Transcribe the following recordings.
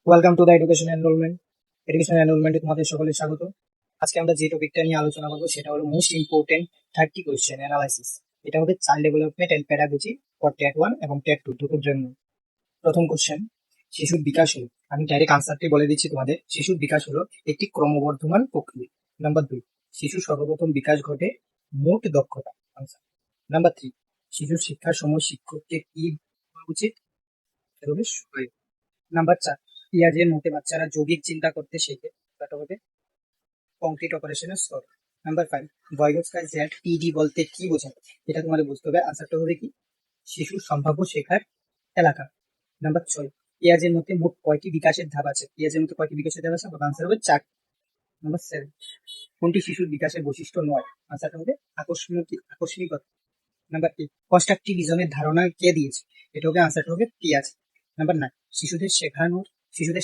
Welcome to the education এনরোলমেন্টে তোমাদের সকলের স্বাগত। আজকে আমরা যে টপিকটা নিয়ে আলোচনা করবো সেটা হলো মোস্ট ইম্পর্টেন্ট 30 কোয়েশ্চেন অ্যানালাইসিস। এটা হবে child development and pedagogy for TET 1 এবং টেট 2 দুটোর জন্য। প্রথম কোশ্চেন, শিশুর বিকাশ হলো, আমি ডাইরেক্ট আনসারটি বলে দিচ্ছি তোমাদের। শিশুর বিকাশ হলো একটি ক্রমবর্ধমান প্রক্রিয়া। নাম্বার 2, শিশুর সর্বপ্রথম বিকাশ ঘটে মোট দক্ষতা। আনসার। নাম্বার 3, শিশুর শিক্ষার সময় শিক্ষককে কি হওয়া উচিত? এটা হবে সহায়ক। নাম্বার 4, পিয়াজের মতে বাচ্চারা যৌগিক চিন্তা করতে শেখে, সেটা হবে কংক্রিট অপারেশনের স্তর। নাম্বার 5, বয়গস্কার জ্যাট পিডি বলতে কি বোঝায়? এটা তোমাদের বুঝতে হবে। আনসারটা হবে কি? শিশুর সম্ভাব্য শেখার এলাকা। নাম্বার 6, পেঁয়াজের মধ্যে মোট কয়টি বিকাশের ধাপ আছে? পেঁয়াজের মধ্যে কয়টি বিকাশের ধাপ আছে? আনসার হবে 4। নাম্বার 7, কোনটি শিশুর বিকাশের বৈশিষ্ট্য নয়? আনসারটা হবে আকস্মিকতা। নাম্বার 8, কনস্ট্রাকটিভিজমের ধারণা কে দিয়েছে? এটা হবে, আনসারটা হবে পেঁয়াজ। নাম্বার 9, শিশুদের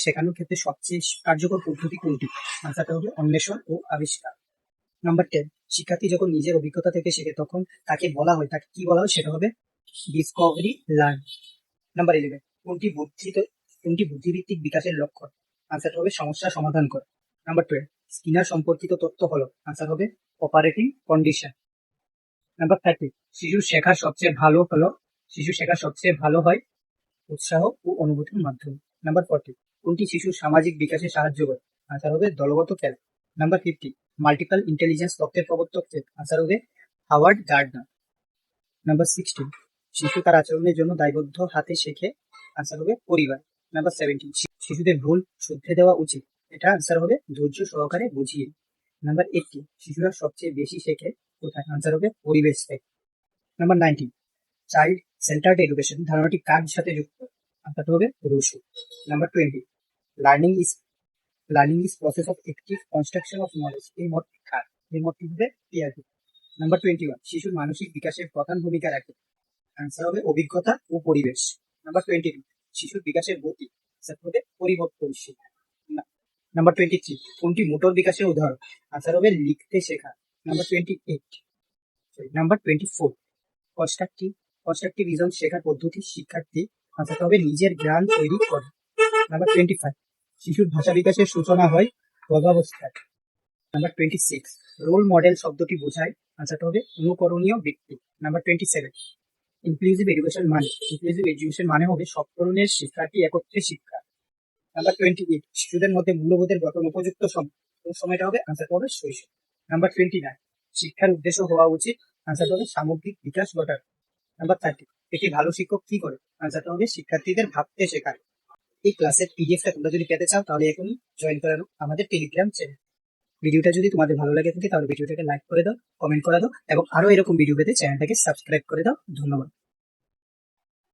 শেখানোর ক্ষেত্রে সবচেয়ে কার্যকর পদ্ধতি কোনটি? আনসারটা হবে অন্বেষণ ও আবিষ্কার। নাম্বার 10, শিক্ষার্থী যখন নিজের অভিজ্ঞতা থেকে শেখে তখন তাকে কি বলা হয়? সেটা হবে ডিসকভারি লার্ন। নাম্বার 11, কোনটি বুদ্ধিভিত্তিক বিকাশের লক্ষণ? আনসার হবে সমস্যা সমাধান করা। নাম্বার 12, স্কিনার সম্পর্কিত তথ্য হলো, আনসার হবে অপারেটিং কন্ডিশন। নাম্বার 13, শিশু শেখার সবচেয়ে ভালো হয় উৎসাহ ও অনুভূতির মাধ্যমে। নাম্বার 14, কোনটি শিশুর সামাজিক বিকাশে সাহায্য করে? আনসার হবে দলগত খেলা। নাম্বার 15, মাল্টিপল ইন্টেলিজেন্স তত্ত্বের প্রবর্তক কে? আনসার হবে হাওয়ার্ড গার্ডনার। নাম্বার 16, শিশু তার আচরণের জন্য দায়বদ্ধ হাতে শেখে। আনসার হবে পরিবার। নাম্বার 17, শিশুদের ভুল শুধরে দেওয়া উচিত। এটা আনসার হবে ধৈর্য সহকারে বুঝিয়ে। নাম্বার 18, শিশুরা সবচেয়ে বেশি শেখে কোথায়? আনসার হবে পরিবেশ থেকে। নাম্বার 19, চাইল্ড সেন্টার্ড এডুকেশন ধারণাটি কার সাথে যুক্ত? আনসারটা হবে Rousseau. Number 20, learning is process of active construction of knowledge. এই মতটি কার? এই মতটি হবে পিয়াজের। নাম্বার 21, শিশুর মানসিক বিকাশের প্রধান ভূমিকা রাখে। আনসার হবে অভিজ্ঞতা ও পরিবেশ। নাম্বার 22, শিশুর বিকাশের গতি। আনসার হবে পরিবর্তনশীল। নাম্বার 23, কোনটি মোটর বিকাশের উদাহরণ? আনসার হবে লিখতে শেখা। নাম্বার 28, নাম্বার 24, কনস্ট্রাকটিভিজম শেখার পদ্ধতি শিক্ষার্থী। আনসারটা হবে নিজের জ্ঞান তৈরি করে। নাম্বার 25, শিশুর ভাষা বিকাশের সূচনা হয় গর্ভাবস্থায়। নাম্বার 26, রোল মডেল শব্দটি বোঝায়। আনসারটা হবে অনুকরণীয় ব্যক্তি। নাম্বার 27, ইনক্লুসিভ এডুকেশন মানে হবে সব ধরনের শিক্ষার্থী একত্রে শিক্ষা। নাম্বার 28, শিশুদের মধ্যে মূল্যবোধের গঠন উপযুক্ত সময়টা হবে, আনসারটা হবে শৈশব। নাম্বার 29, শিক্ষার উদ্দেশ্য হওয়া উচিত। আনসারটা হবে সামগ্রিক বিকাশ ঘটানো। নাম্বার 30, একটি ভালো শিক্ষক কি করে? আনসারটা হবে শিক্ষার্থীদের ভাবতে শেখায়। এই ক্লাসের পিডিএফটা তোমরা যদি পেতে চাও তাহলে এখনই জয়েন করে নাও আমাদের টেলিগ্রাম চ্যানেল। ভিডিওটা যদি তোমাদের ভালো লাগে থাকে তাহলে ভিডিওটাকে লাইক করে দাও, কমেন্ট করে দাও এবং আরো এরকম ভিডিও পেতে চ্যানেলটাকে সাবস্ক্রাইব করে দাও। ধন্যবাদ।